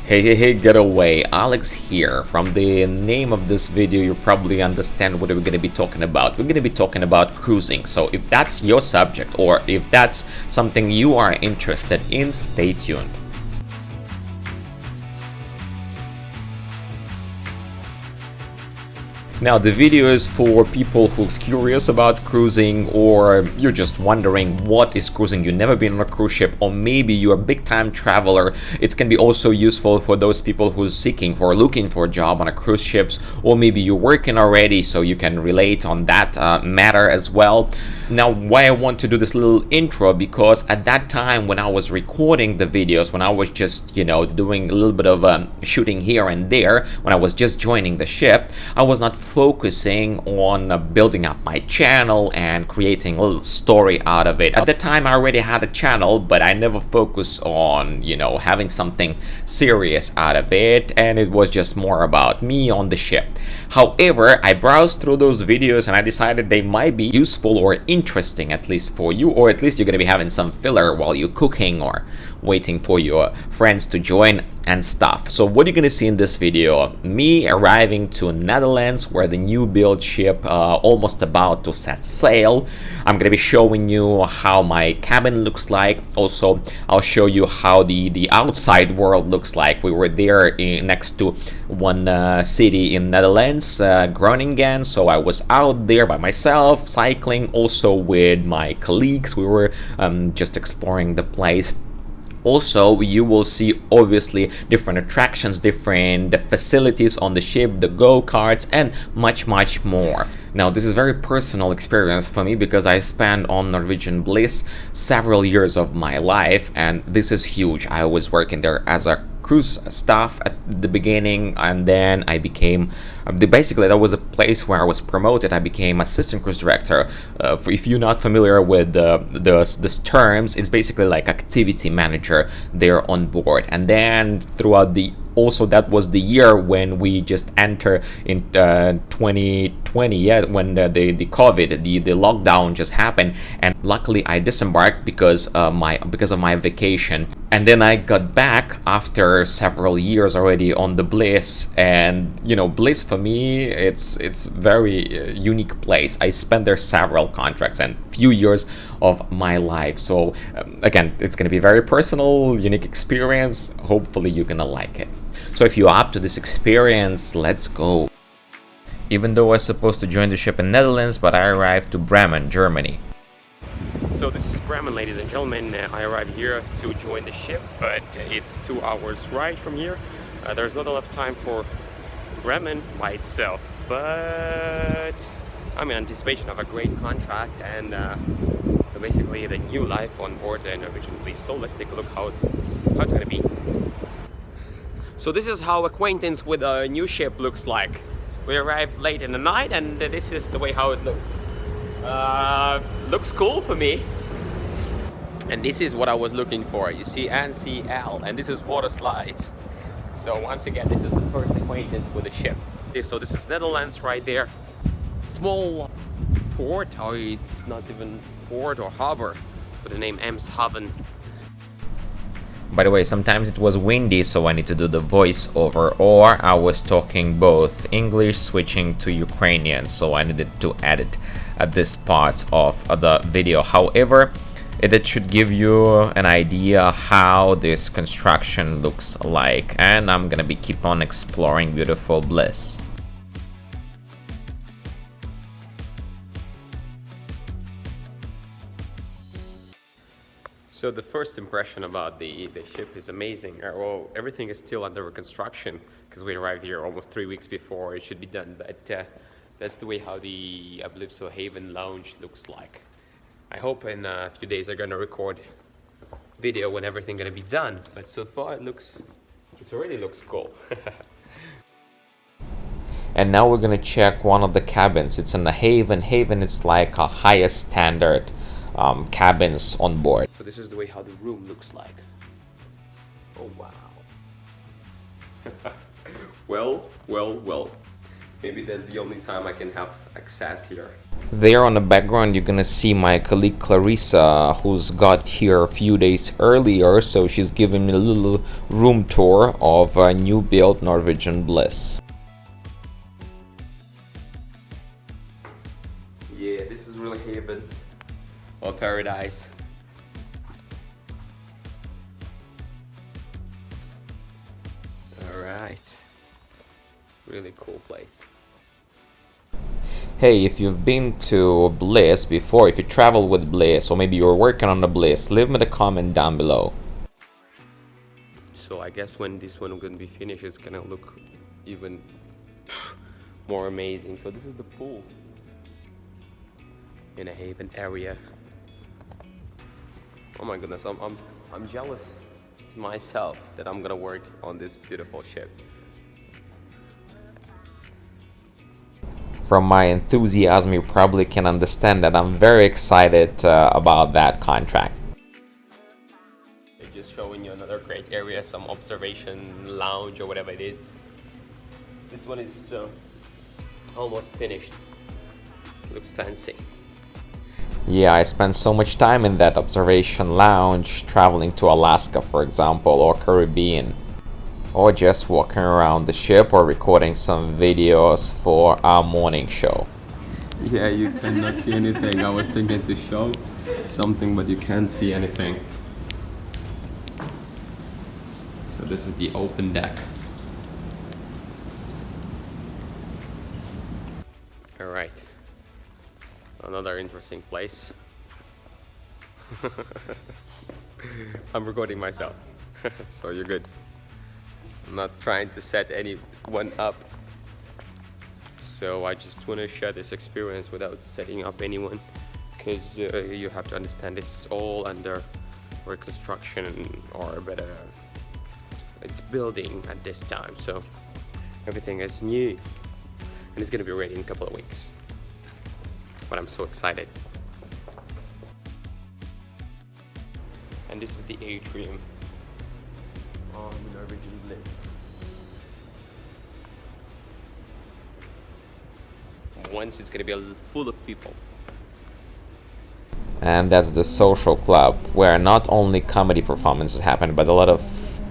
Hey, getaway, Alex here. From the name of this video, you probably understand what we're going to be talking about. We're going to be talking about cruising. So if that's your subject or if that's something you are interested in, stay tuned. Now the video is for people who's curious about cruising, or you're just wondering what is cruising, you've never been on a cruise ship, or maybe you're a big time traveler. It can be also useful for those people who's seeking for looking for a job on a cruise ships, or maybe you're working already so you can relate on that matter as well. Now why I want to do this little intro, because at that time when I was recording the videos, when I was just doing a little bit of shooting here and there, when I was just joining the ship, I was not focusing on building up my channel and creating a little story out of it. At the time I already had a channel, but I never focused on having something serious out of it, and it was just more about me on the ship. However, I browsed through those videos and I decided they might be useful or interesting, at least for you, or at least you're gonna be having some filler while you're cooking or waiting for your friends to join and stuff. So what you're gonna see in this video, me arriving to Netherlands, where the new build ship almost about to set sail. I'm gonna be showing you how my cabin looks like. Also, I'll show you how the outside world looks like. We were there next to one city in Netherlands, Groningen, so I was out there by myself cycling, also with my colleagues. We were just exploring the place. Also, you will see obviously different attractions, different facilities on the ship, the go-karts, and much more. Now, this is very personal experience for me because I spent on Norwegian Bliss several years of my life, and this is huge. I was working there as a cruise staff at the beginning, and then I became basically that was a place where I was promoted. I became assistant cruise director. If you're not familiar with these terms, it's basically like activity manager there on board. And then throughout also that was the year when we just entered in 2020, when the COVID, the lockdown just happened, and luckily I disembarked because of my vacation. And then I got back after several years already on the Bliss, and Bliss for me, it's very unique place. I spent there several contracts and few years of my life. So again, it's gonna be very personal, unique experience. Hopefully you're gonna like it. So if you're up to this experience, let's go. Even though I was supposed to join the ship in Netherlands, but I arrived to Bremen, Germany. So this is Bremen, ladies and gentlemen. I arrived here to join the ship, but it's 2 hours ride from here. There's not enough time for Bremen by itself, but I'm in anticipation of a great contract and basically the new life on board the Norwegian Bliss. So let's take a look how it's gonna be. So this is how acquaintance with a new ship looks like. We arrived late in the night, and this is the way how it looks. Looks cool for me. And this is what I was looking for. You see NCL, and this is water slides. So once again, this is the first acquaintance with the ship. Okay, so this is Netherlands right there. Small port, or it's not even port or harbor, with the name Eemshaven. By the way, sometimes it was windy, so I need to do the voiceover, or I was talking both English switching to Ukrainian, so I needed to edit at this part of the video. However, it should give you an idea how this construction looks like, and I'm gonna be keep on exploring beautiful Bliss. So the first impression about the ship is amazing. Well, everything is still under construction because we arrived here almost 3 weeks before it should be done. But that's the way how the Delfzijl lounge looks like. I hope in a few days I'm gonna record video when everything gonna be done. But so far it already looks cool. And now we're gonna check one of the cabins. It's in the Haven. Haven is like a highest standard cabins on board. So this is the way how the room looks like. Oh wow. Well. Maybe that's the only time I can have access here. There on the background you're gonna see my colleague Clarissa, who's got here a few days earlier, so she's giving me a little room tour of a new built Norwegian Bliss. Yeah, this is really heaven or paradise. Alright, really cool place. Hey, if you've been to Bliss before, if you travel with Bliss, or maybe you're working on the Bliss, leave me the comment down below. So I guess when this one is gonna be finished, it's gonna look even more amazing. So this is the pool in a haven area. Oh my goodness, I'm jealous myself that I'm gonna work on this beautiful ship. From my enthusiasm, you probably can understand that I'm very excited about that contract. They're just showing you another great area, some observation lounge or whatever it is. This one is almost finished. Looks fancy. Yeah, I spent so much time in that observation lounge, traveling to Alaska, for example, or Caribbean. Or just walking around the ship or recording some videos for our morning show. Yeah, you cannot see anything. I was thinking to show something, but you can't see anything. So this is the open deck. Alright. Another interesting place. I'm recording myself, so you're good. I'm not trying to set anyone up, so I just want to share this experience without setting up anyone, because you have to understand this is all under reconstruction, or better, it's building at this time, so everything is new and it's gonna be ready in a couple of weeks, but I'm so excited. And this is the atrium on the Norwegian Bliss. Once it's gonna be full of people. And that's the social club, where not only comedy performances happen, but a lot of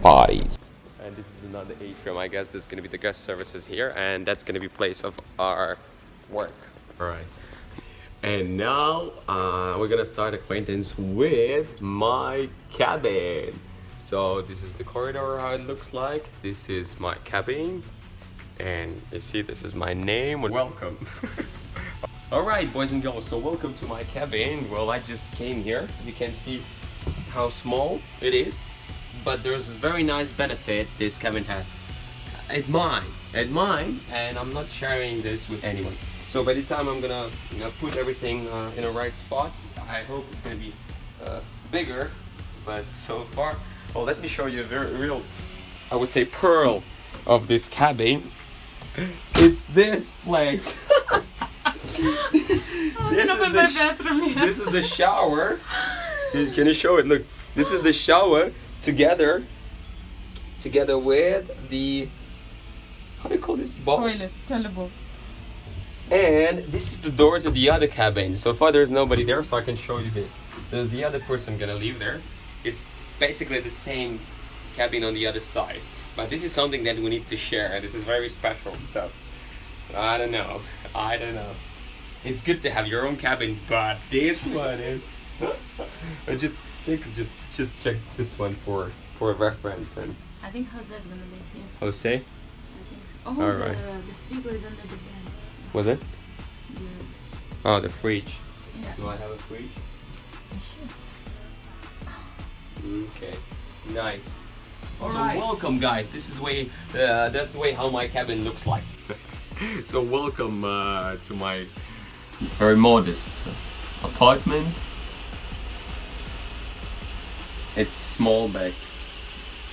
parties. And this is another atrium. I guess this is gonna be the guest services here, and that's gonna be place of our work. All right. And now we're gonna start acquaintance with my cabin. So this is the corridor, how it looks like. This is my cabin, and you see this is my name. Welcome. All right, boys and girls, so welcome to my cabin. Well, I just came here. You can see how small it is, but there's a very nice benefit this cabin has. At mine, and I'm not sharing this with anyone. So by the time I'm gonna put everything in the right spot, I hope it's gonna be bigger. But so far, well, let me show you a very real, I would say, pearl of this cabin. It's this place. This is the shower. Can you show it? Look, this is the shower together with the, how do you call this? Toilet. And this is the door to the other cabin. So far there's nobody there, so I can show you this. There's the other person gonna leave there. It's basically the same cabin on the other side. But this is something that we need to share. This is very special stuff. I don't know. It's good to have your own cabin, but this one is just check this one for a reference. And I think Jose's gonna live here. Jose? I think so. Oh, Alright. the frigo is under the bed. Was it? Yeah. Oh, the fridge. Yeah. Do I have a fridge? Sure. Okay, nice. All So right. welcome, guys. This is the way. That's the way how my cabin looks like. So welcome to my very modest apartment. It's small, but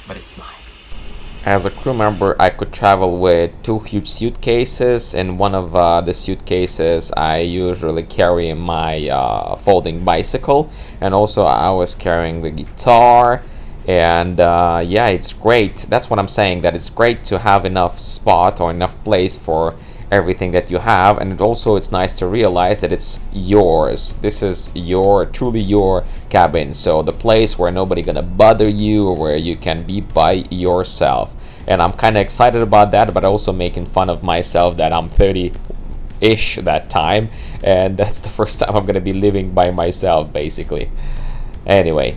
it's mine. As a crew member, I could travel with 2 huge suitcases. In one of the suitcases, I usually carry my folding bicycle, and also I was carrying the guitar. And yeah, it's great. That's what I'm saying, that it's great to have enough spot or enough place for everything that you have, and it's nice to realize that it's yours. This is truly your cabin, so the place where nobody gonna bother you, or where you can be by yourself. And I'm kind of excited about that, but also making fun of myself that I'm 30-ish that time, and that's the first time I'm gonna be living by myself, basically. Anyway,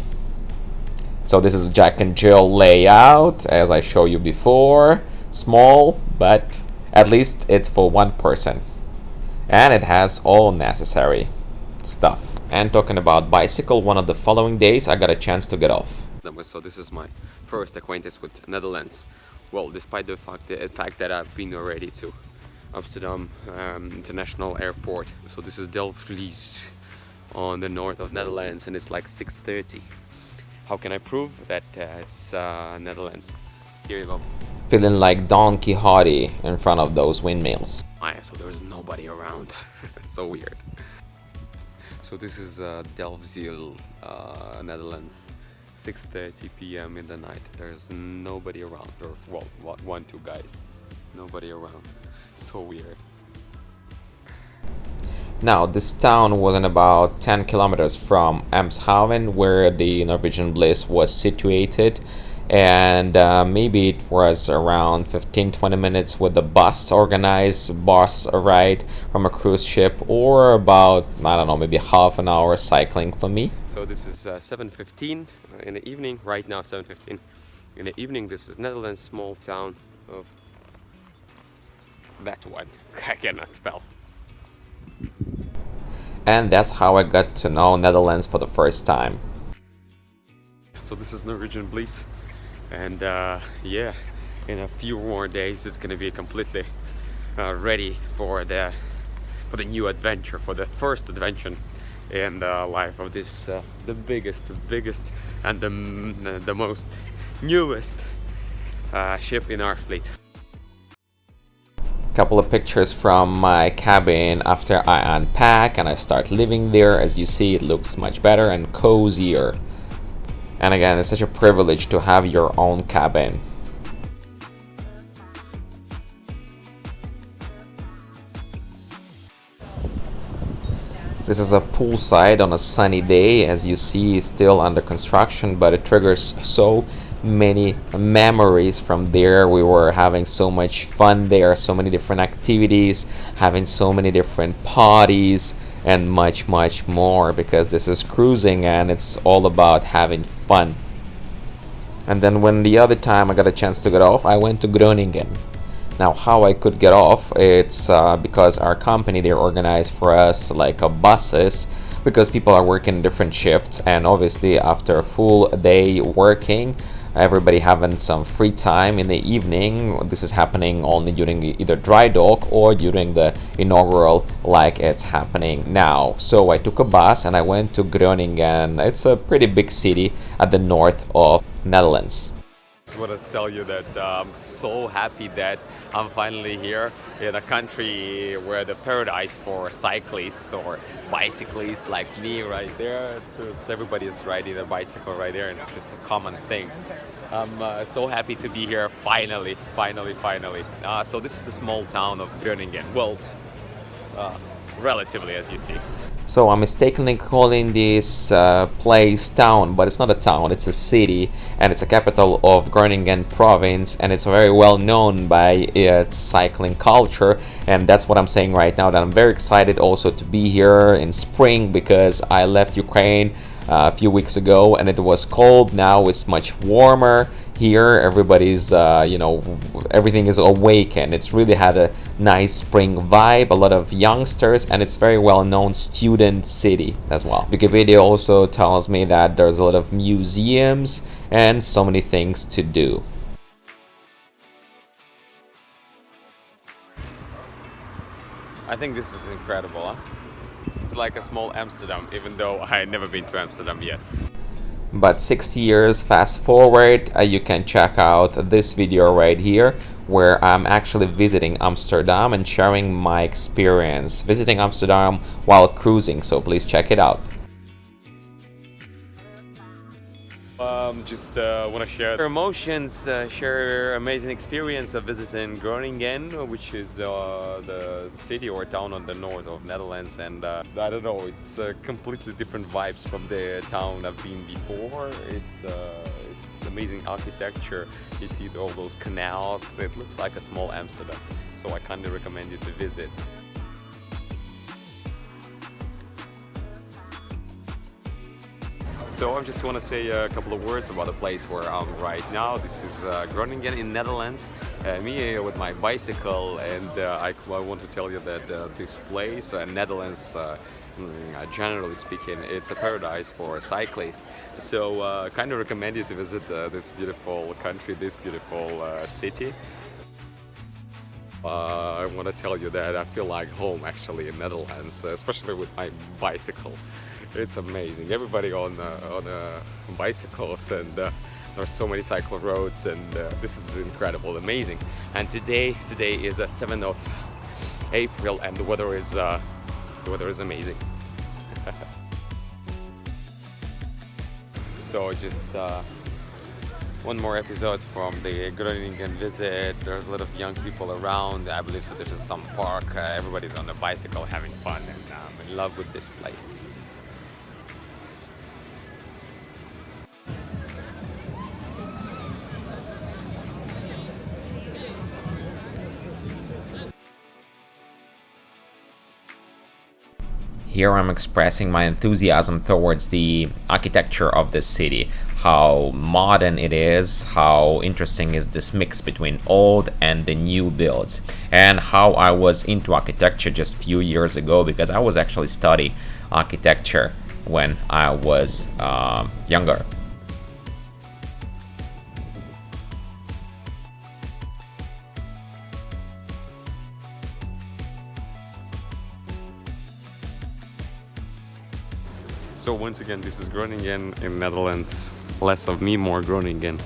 so this is Jack and Jill layout, as I showed you before. Small, but at least it's for one person, and it has all necessary stuff. And talking about bicycle, one of the following days I got a chance to get off. So this is my first acquaintance with Netherlands. Well, despite the fact that I've been already to Amsterdam International Airport. So this is Delfzijl on the north of Netherlands, and it's like 6:30. How can I prove that it's Netherlands? Here you go. Feeling like Don Quixote in front of those windmills. Oh yeah, so there's nobody around. So weird. So this is Delfzijl, Netherlands. 6:30 p.m. in the night. There's nobody around. Or well, one, two guys. Nobody around. So weird. Now, this town wasn't about 10 kilometers from Eemshaven, where the Norwegian Bliss was situated, and maybe it was around 15-20 minutes with the organized bus ride from a cruise ship, or about, I don't know, maybe half an hour cycling for me. So this is 7:15 in the evening. Right now 7:15 in the evening. This is Netherlands, small town of that one. I cannot spell. And that's how I got to know Netherlands for the first time. So this is Norwegian Bliss, and yeah, in a few more days it's gonna be completely ready for the new adventure, for the first adventure in the life of this the biggest and the most newest ship in our fleet. Couple of pictures from my cabin after I unpack and I start living there. As you see, it looks much better and cozier. And again, it's such a privilege to have your own cabin. This is a poolside on a sunny day. As you see, it's still under construction, but it triggers so many memories from there. We were having so much fun there, so many different activities, having so many different parties, and much more, because this is cruising and it's all about having fun. And then when the other time I got a chance to get off, I went to Groningen. Now, how I could get off, it's because our company, they organized for us like buses, because people are working different shifts, and obviously after a full day working, everybody having some free time in the evening. This is happening only during either dry dock or during the inaugural, like it's happening now. So I took a bus and I went to Groningen. It's a pretty big city at the north of Netherlands. I just want to tell you that I'm so happy that I'm finally here in a country where the paradise for cyclists or bicyclists like me right there. Everybody is riding a bicycle right there, and it's just a common thing. I'm so happy to be here finally. So this is the small town of Groningen. Well, relatively, as you see. So I'm mistakenly calling this place town, but it's not a town, it's a city, and it's a capital of Groningen province, and it's very well known by its cycling culture. And that's what I'm saying right now, that I'm very excited also to be here in spring, because I left Ukraine a few weeks ago and it was cold. Now it's much warmer here. Everybody's everything is awake, and it's really had a nice spring vibe, a lot of youngsters, and it's very well known student city as well. Wikipedia also tells me that there's a lot of museums and so many things to do. I think this is incredible, huh? It's like a small Amsterdam, even though I had never been to Amsterdam yet. But 6 years fast forward, you can check out this video right here, where I'm actually visiting Amsterdam and sharing my experience visiting Amsterdam while cruising, so please check it out. Just want to share emotions, share amazing experience of visiting Groningen, which is the city or town on the north of Netherlands. And I don't know, it's completely different vibes from the town I've been before. It's amazing architecture. You see all those canals. It looks like a small Amsterdam. So I kindly recommend you to visit. So I just want to say a couple of words about the place where I'm right now. This is Groningen in Netherlands. Me with my bicycle, and I want to tell you that this place, Netherlands, generally speaking, it's a paradise for cyclists. So kind of recommend you to visit this beautiful country, this beautiful city. I want to tell you that I feel like home actually in Netherlands, especially with my bicycle. It's amazing. Everybody on bicycles, and there's so many cycle roads, and this is incredible, amazing. And today is 7th of April, and the weather is amazing. So just one more episode from the Groningen visit. There's a lot of young people around. I believe so. There's some park. Everybody's on a bicycle having fun, and I'm in love with this place. Here I'm expressing my enthusiasm towards the architecture of this city, how modern it is, how interesting is this mix between old and the new builds, and how I was into architecture just a few years ago, because I was actually studying architecture when I was younger. So once again, this is Groningen in Netherlands. Less of me, more Groningen.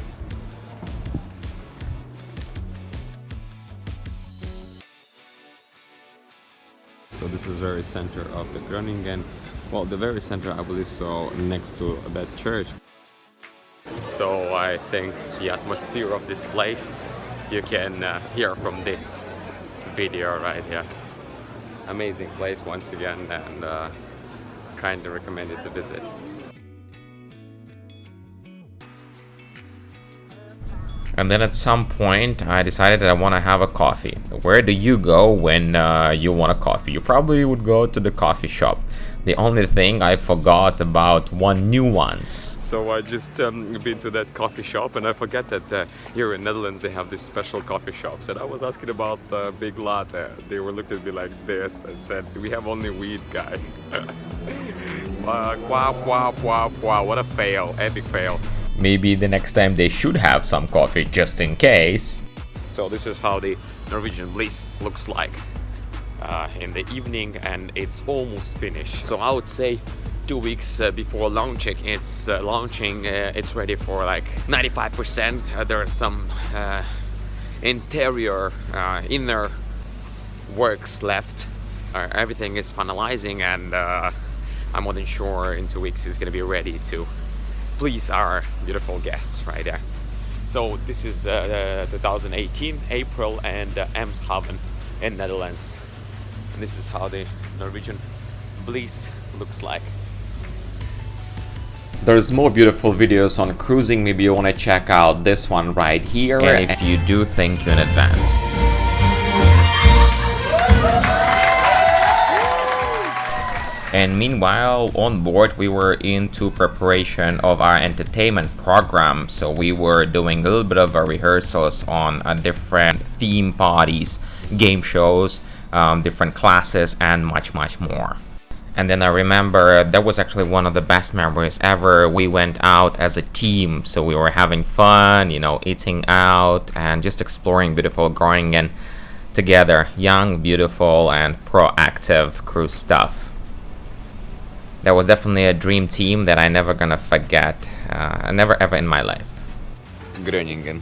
So this is very center of the Groningen. Well, the very center, I believe so, next to that church. So I think the atmosphere of this place you can hear from this video right here. Amazing place once again, and kind of recommend it to visit. And then at some point I decided that I want to have a coffee. Where do you go when you want a coffee? You probably would go to the coffee shop. The only thing I forgot about one nuance. So I just been to that coffee shop, and I forget that here in Netherlands they have these special coffee shops. And I was asking about the big latte. They were looking at me like this and said, "We have only weed, guy." Wow, what a fail, epic fail. Maybe the next time they should have some coffee just in case. So this is how the Norwegian Bliss looks like in the evening, and it's almost finished. So I would say 2 weeks before launching, it's ready for like 95%. There are some inner works left. Everything is finalizing, and I'm more than sure in 2 weeks it's gonna be ready to please our beautiful guests right there. So this is 2018 April, and Eemshaven in Netherlands. And this is how the Norwegian Bliss looks like. There's more beautiful videos on cruising. Maybe you want to check out this one right here. And if you do, thank you in advance. And meanwhile, on board, we were into preparation of our entertainment program. So we were doing a little bit of rehearsals on different theme parties, game shows, different classes, and much more. And then I remember that was actually one of the best memories ever. We went out as a team, so we were having fun, eating out and just exploring beautiful Groningen together. Young, beautiful, and proactive cruise stuff. That was definitely a dream team that I never gonna forget, never ever in my life. Groningen.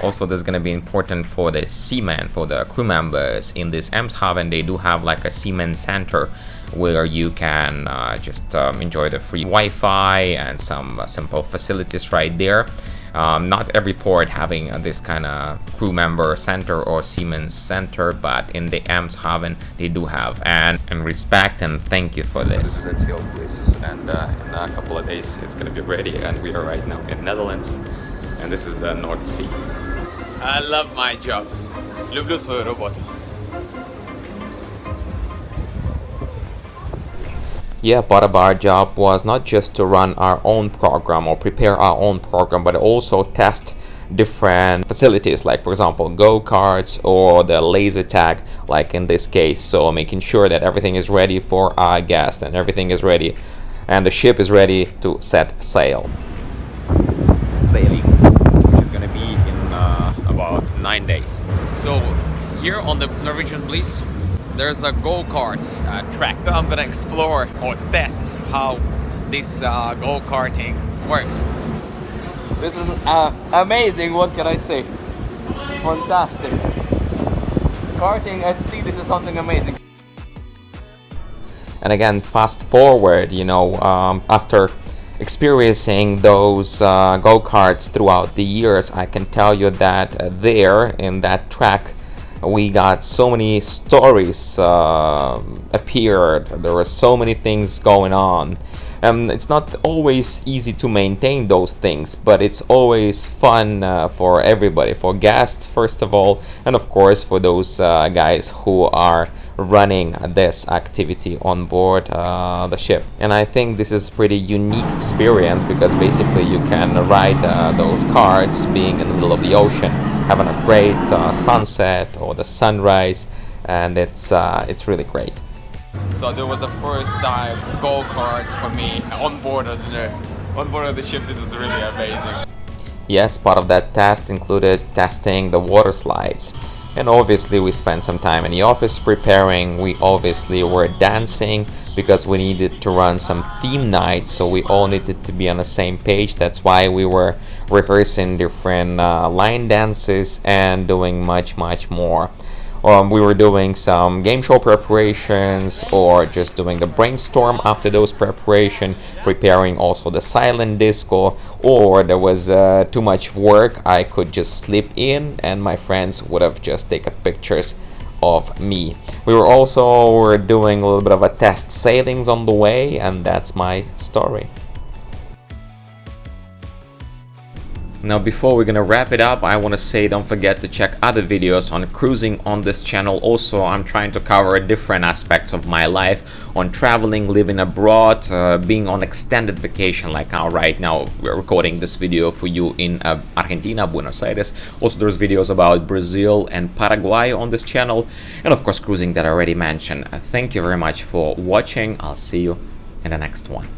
Also, this is going to be important for the seamen, for the crew members in this Eemshaven. They do have like a seaman center where you can just enjoy the free Wi-Fi and some simple facilities right there. Not every port having this kind of crew member center or seaman's center, but in the Eemshaven they do have. And respect and thank you for this. This is Delfzijl Bliss, and in a couple of days it's going to be ready, and we are right now in Netherlands, and this is the North Sea. I love my job. Lubię swoją robotę. Yeah, part of our job was not just to run our own program or prepare our own program, but also test different facilities, like for example go-karts or the laser tag, like in this case. So making sure that everything is ready for our guests and everything is ready and the ship is ready to set sail. Sailing, which is going to be in about 9 days. So here on the Norwegian Bliss there's a go-karts track. I'm gonna explore or test how this go-karting works. This is amazing, what can I say? Fantastic. Karting at sea, this is something amazing. And again, fast forward, you know, after experiencing those go-karts throughout the years, I can tell you that there in that track we got so many stories appeared. There were so many things going on. It's not always easy to maintain those things, but it's always fun for everybody, for guests first of all, and of course for those guys who are running this activity on board the ship. And I think this is pretty unique experience because basically you can ride those karts being in the middle of the ocean, having a great sunset or the sunrise, and it's really great. So there was the first time go-karts for me on board of the ship. This is really amazing. Yes, part of that test included testing the water slides. And obviously we spent some time in the office preparing. We obviously were dancing because we needed to run some theme nights, so we all needed to be on the same page. That's why we were rehearsing different line dances and doing much more. We were doing some game show preparations or just doing the brainstorm after those preparation, preparing also the silent disco, or there was too much work, I could just slip in and my friends would have just taken pictures of me. We were doing a little bit of a test sailings on the way, and that's my story. Now before we're gonna wrap it up, I want to say don't forget to check other videos on cruising on this channel. Also, I'm trying to cover different aspects of my life on traveling, living abroad, being on extended vacation like now. Right now we're recording this video for you in Argentina, Buenos Aires. Also there's videos about Brazil and Paraguay on this channel, and of course cruising that I already mentioned. Thank you very much for watching. I'll see you in the next one.